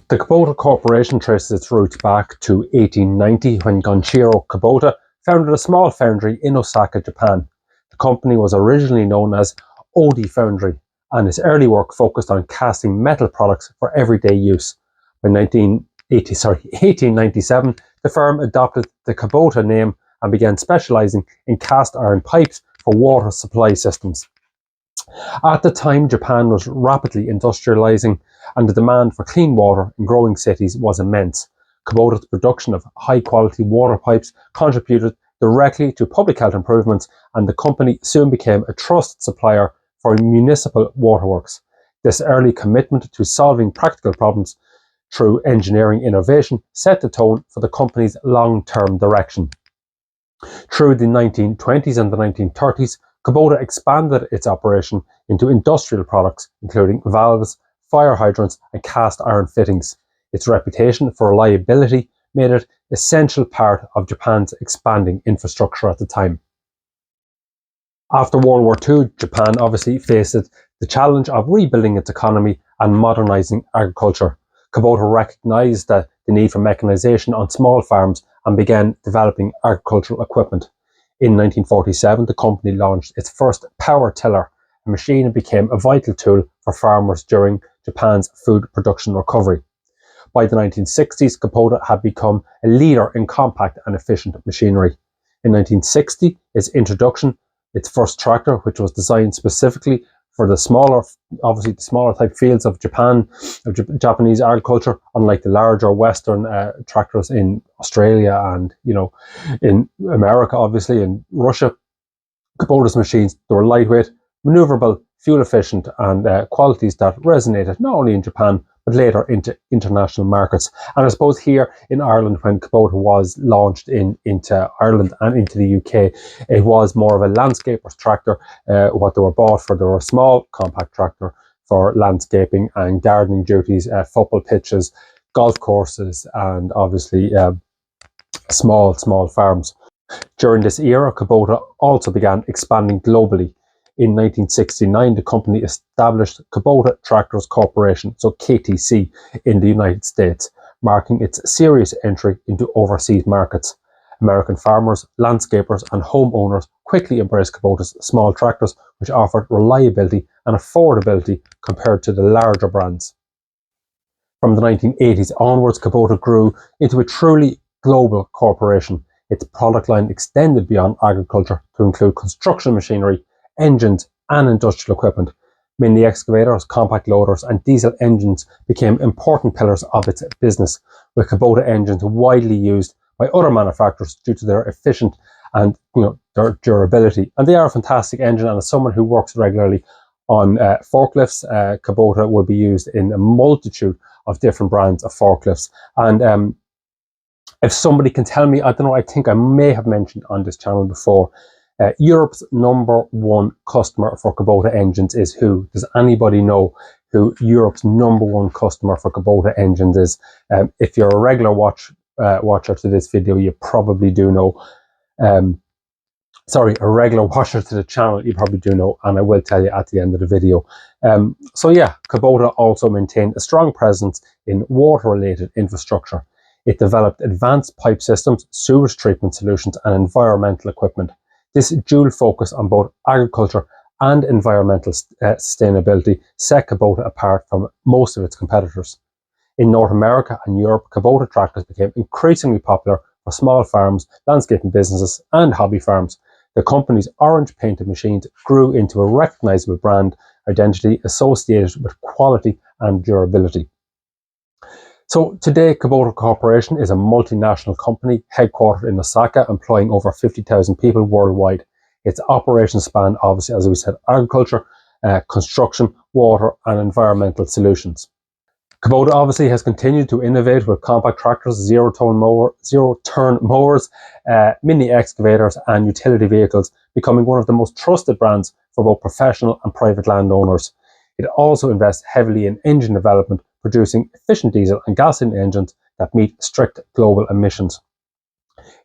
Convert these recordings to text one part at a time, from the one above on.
The Kubota Corporation traces its roots back to 1890 when Gonshiro Kubota founded a small foundry in Osaka, Japan. The company was originally known as Odi Foundry, and its early work focused on casting metal products for everyday use. By 1897, the firm adopted the Kubota name and began specializing in cast iron pipes for water supply systems. At the time, Japan was rapidly industrializing, and the demand for clean water in growing cities was immense. Kubota's production of high-quality water pipes contributed directly to public health improvements, and the company soon became a trusted supplier for municipal waterworks. This early commitment to solving practical problems through engineering innovation set the tone for the company's long-term direction. Through the 1920s and the 1930s, Kubota expanded its operation into industrial products, including valves, fire hydrants, and cast iron fittings. Its reputation for reliability made it an essential part of Japan's expanding infrastructure at the time. After World War II, Japan obviously faced the challenge of rebuilding its economy and modernizing agriculture. Kubota recognized the need for mechanization on small farms and began developing agricultural equipment. In 1947, the company launched its first power tiller, a machine that became a vital tool for farmers during Japan's food production recovery. By the 1960s, Kubota had become a leader in compact and efficient machinery. In 1960, its first tractor, which was designed specifically for the smaller type fields of Japanese agriculture, unlike the larger Western tractors in Australia and, in America, obviously, in Russia. Kubota's machines, they were lightweight, maneuverable, fuel efficient, and qualities that resonated not only in Japan, but later into international markets. And I suppose here in Ireland, when Kubota was launched into Ireland and into the UK, it was more of a landscaper's tractor. What they were bought for, they were a small compact tractor for landscaping and gardening duties, football pitches, golf courses, and obviously small farms. During this era, Kubota also began expanding globally. In 1969, the company established Kubota Tractors Corporation, so KTC, in the United States, marking its serious entry into overseas markets. American farmers, landscapers, and homeowners quickly embraced Kubota's small tractors, which offered reliability and affordability compared to the larger brands. From the 1980s onwards, Kubota grew into a truly global corporation. Its product line extended beyond agriculture to include construction machinery, engines, and industrial equipment. Mini excavators, compact loaders, and diesel engines became important pillars of its business, with Kubota engines widely used by other manufacturers due to their efficient and their durability. And they are a fantastic engine, and as someone who works regularly on forklifts, Kubota will be used in a multitude of different brands of forklifts. And if somebody can tell me, I don't know, I think I may have mentioned on this channel before, Europe's number one customer for Kubota engines is who? Does anybody know who Europe's number one customer for Kubota engines is? If you're a regular watcher to this video, you probably do know. A regular watcher to the channel, you probably do know, and I will tell you at the end of the video. Kubota also maintained a strong presence in water-related infrastructure. It developed advanced pipe systems, sewage treatment solutions, and environmental equipment. This dual focus on both agriculture and environmental sustainability set Kubota apart from most of its competitors. In North America and Europe, Kubota tractors became increasingly popular for small farms, landscaping businesses, and hobby farms. The company's orange-painted machines grew into a recognizable brand identity associated with quality and durability. So today, Kubota Corporation is a multinational company headquartered in Osaka, employing over 50,000 people worldwide. Its operations span, obviously, as we said, agriculture, construction, water, and environmental solutions. Kubota obviously has continued to innovate with compact tractors, zero-turn mowers, mini excavators, and utility vehicles, becoming one of the most trusted brands for both professional and private landowners. It also invests heavily in engine development, producing efficient diesel and gasoline engines that meet strict global emissions.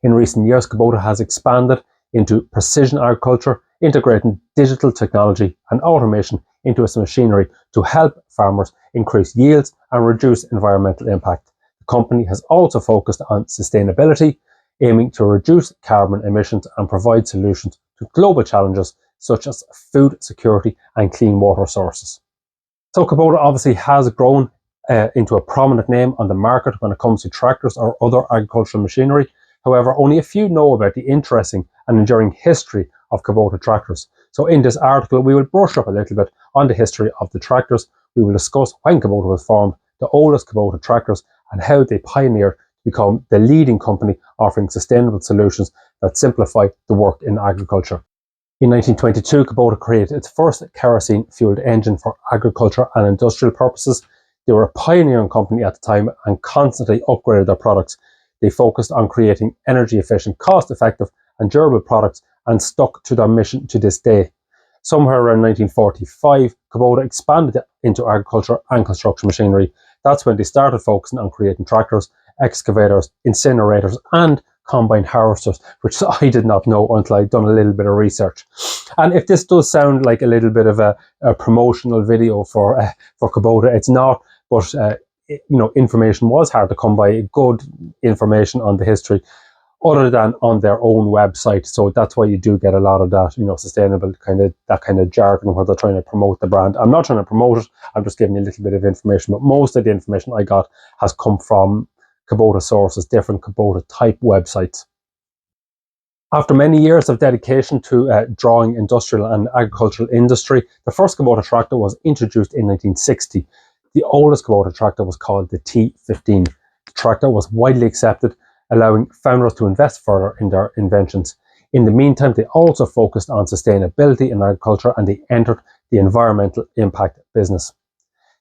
In recent years, Kubota has expanded into precision agriculture, integrating digital technology and automation into its machinery to help farmers increase yields and reduce environmental impact. The company has also focused on sustainability, aiming to reduce carbon emissions and provide solutions to global challenges such as food security and clean water sources. So Kubota obviously has grown into a prominent name on the market when it comes to tractors or other agricultural machinery. However, only a few know about the interesting and enduring history of Kubota tractors. So in this article, we will brush up a little bit on the history of the tractors. We will discuss when Kubota was formed, the oldest Kubota tractors, and how they pioneered to become the leading company offering sustainable solutions that simplify the work in agriculture. In 1922, Kubota created its first kerosene-fueled engine for agriculture and industrial purposes. They were a pioneering company at the time and constantly upgraded their products. They focused on creating energy-efficient, cost-effective and durable products and stuck to their mission to this day. Somewhere around 1945, Kubota expanded into agriculture and construction machinery. That's when they started focusing on creating tractors, excavators, incinerators and combine harvesters, which I did not know until I'd done a little bit of research. And if this does sound like a little bit of a promotional video for Kubota, it's not. But information was hard to come by, good information on the history, other than on their own website. So that's why you do get a lot of that, sustainable kind of jargon where they're trying to promote the brand. I'm not trying to promote it. I'm just giving you a little bit of information. But most of the information I got has come from Kubota sources, different Kubota type websites. After many years of dedication to drawing industrial and agricultural industry, the first Kubota tractor was introduced in 1960. The oldest Kubota tractor was called the T15. The tractor was widely accepted, allowing founders to invest further in their inventions. In the meantime, they also focused on sustainability in agriculture and they entered the environmental impact business.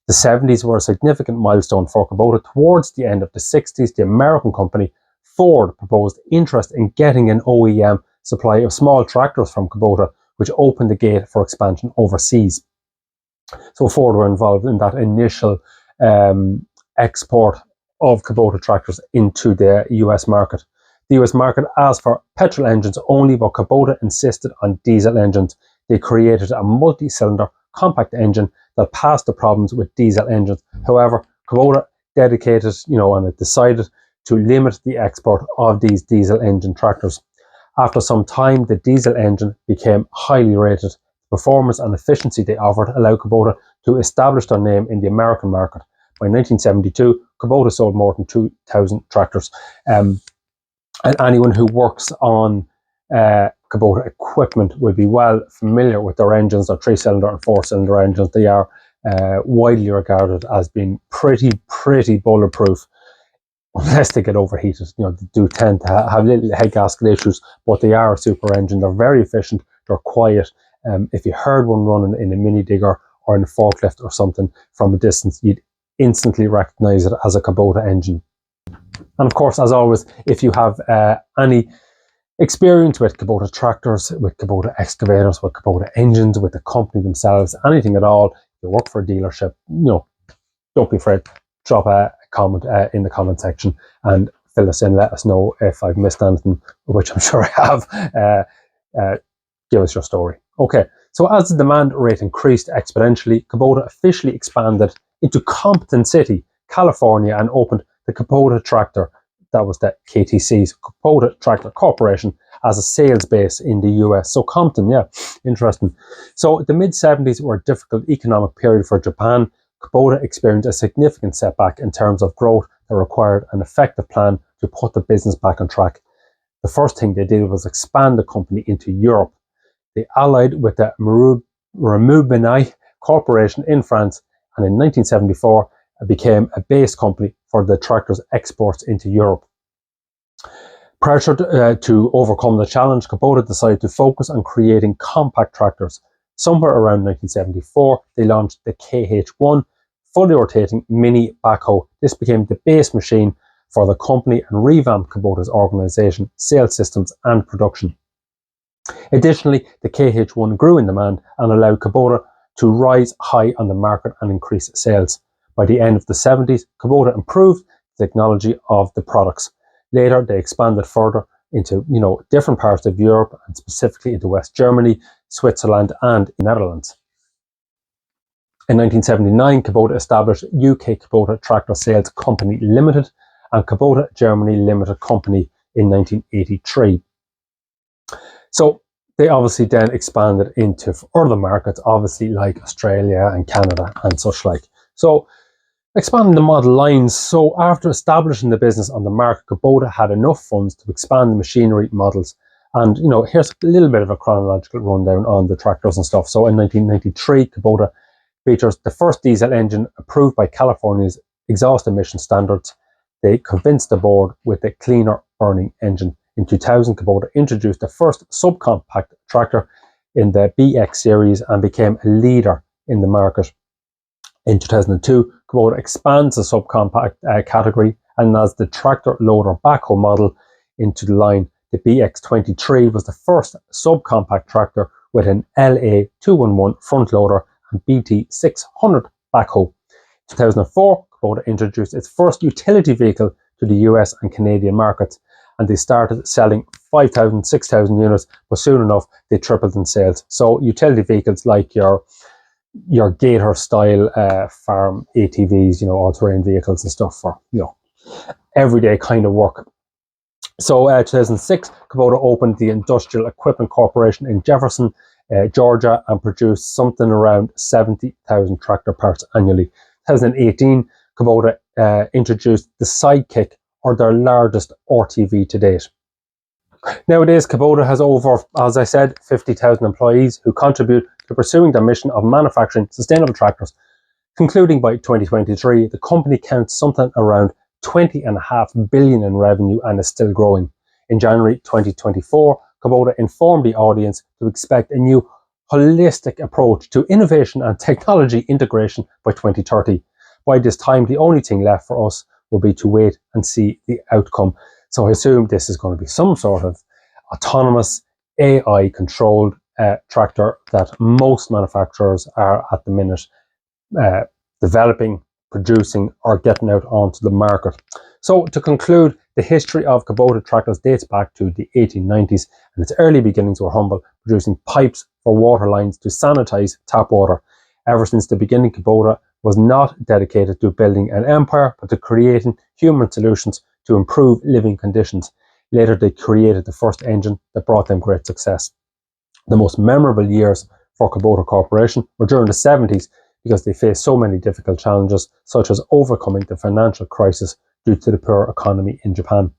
The 70s were a significant milestone for Kubota. Towards the end of the 60s, the American company Ford proposed interest in getting an OEM supply of small tractors from Kubota, which opened the gate for expansion overseas. So Ford were involved in that initial export of Kubota tractors into the US market. The US market asked for petrol engines only, but Kubota insisted on diesel engines. They created a multi-cylinder compact engine that passed the problems with diesel engines. However, Kubota dedicated, and it decided to limit the export of these diesel engine tractors. After some time, the diesel engine became highly rated. Performance and efficiency they offered allowed Kubota to establish their name in the American market. By 1972, Kubota sold more than 2,000 tractors. And anyone who works on Kubota equipment will be well familiar with their engines, their 3-cylinder and 4-cylinder engines. They are widely regarded as being pretty bulletproof, unless they get overheated. They do tend to have little head gasket issues, but they are a super engine. They're very efficient, they're quiet. If you heard one running in a mini digger or in a forklift or something from a distance, you'd instantly recognize it as a Kubota engine. And of course, as always, if you have any experience with Kubota tractors, with Kubota excavators, with Kubota engines, with the company themselves, anything at all, you work for a dealership, don't be afraid, drop a comment in the comment section and fill us in, let us know if I've missed anything, which I'm sure I have. Give us your story. Okay, so as the demand rate increased exponentially, Kubota officially expanded into Compton City, California, and opened the Kubota Tractor, that was the KTC's Kubota Tractor Corporation, as a sales base in the US. So Compton, yeah, interesting. So the mid-70s were a difficult economic period for Japan. Kubota experienced a significant setback in terms of growth that required an effective plan to put the business back on track. The first thing they did was expand the company into Europe. They allied with the Marubeni Corporation in France, and in 1974 became a base company for the tractor's exports into Europe. Pressured to overcome the challenge, Kubota decided to focus on creating compact tractors. Somewhere around 1974, they launched the KH1, fully rotating mini backhoe. This became the base machine for the company and revamped Kubota's organization, sales systems, and production. Additionally, the KH1 grew in demand and allowed Kubota to rise high on the market and increase sales. By the end of the 70s, Kubota improved the technology of the products. Later, they expanded further into different parts of Europe and specifically into West Germany, Switzerland, and the Netherlands. In 1979, Kubota established UK Kubota Tractor Sales Company Limited and Kubota Germany Limited Company in 1983. So they obviously then expanded into other markets, obviously like Australia and Canada and such like. So expanding the model lines. So after establishing the business on the market, Kubota had enough funds to expand the machinery models. And, here's a little bit of a chronological rundown on the tractors and stuff. So in 1993, Kubota features the first diesel engine approved by California's exhaust emission standards. They convinced the board with a cleaner burning engine. In 2000, Kubota introduced the first subcompact tractor in the BX series and became a leader in the market. In 2002, Kubota expands the subcompact category and adds the tractor loader backhoe model into the line. The BX23 was the first subcompact tractor with an LA211 front loader and BT600 backhoe. In 2004, Kubota introduced its first utility vehicle to the US and Canadian markets, and they started selling 5,000, 6,000 units, but soon enough they tripled in sales. So utility vehicles like your Gator style farm ATVs, all-terrain vehicles and stuff for everyday kind of work. So 2006, Kubota opened the Industrial Equipment Corporation in Jefferson, Georgia, and produced something around 70,000 tractor parts annually. 2018, Kubota introduced the Sidekick, or their largest RTV to date. Nowadays, Kubota has over, as I said, 50,000 employees who contribute to pursuing their mission of manufacturing sustainable tractors. Concluding by 2023, the company counts something around 20.5 billion in revenue and is still growing. In January 2024, Kubota informed the audience to expect a new holistic approach to innovation and technology integration by 2030. By this time, the only thing left for us will be to wait and see the outcome. So I assume this is going to be some sort of autonomous, AI-controlled tractor that most manufacturers are at the minute developing, producing, or getting out onto the market. So to conclude, the history of Kubota tractors dates back to the 1890s, and its early beginnings were humble, producing pipes for water lines to sanitize tap water. Ever since the beginning, Kubota was not dedicated to building an empire, but to creating human solutions to improve living conditions. Later, they created the first engine that brought them great success. The most memorable years for Kubota Corporation were during the 70s, because they faced so many difficult challenges, such as overcoming the financial crisis due to the poor economy in Japan.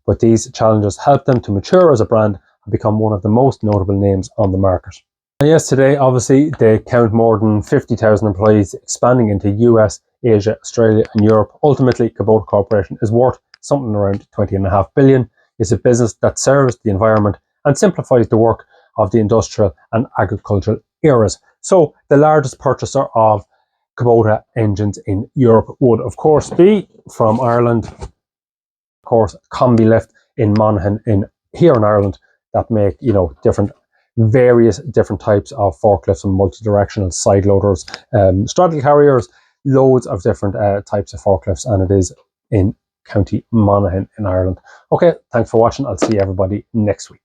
But these challenges helped them to mature as a brand and become one of the most notable names on the market. And yes, today, obviously, they count more than 50,000 employees, expanding into US, Asia, Australia, and Europe. Ultimately, Kubota Corporation is worth something around 20.5 billion. It's a business that serves the environment and simplifies the work of the industrial and agricultural eras. So the largest purchaser of Kubota engines in Europe would, of course, be from Ireland. Of course, Combi Lift in Monaghan here in Ireland that make various different types of forklifts and multi-directional side loaders, straddle carriers, loads of different types of forklifts, and it is in County Monaghan in Ireland. Okay, thanks for watching. I'll see everybody next week.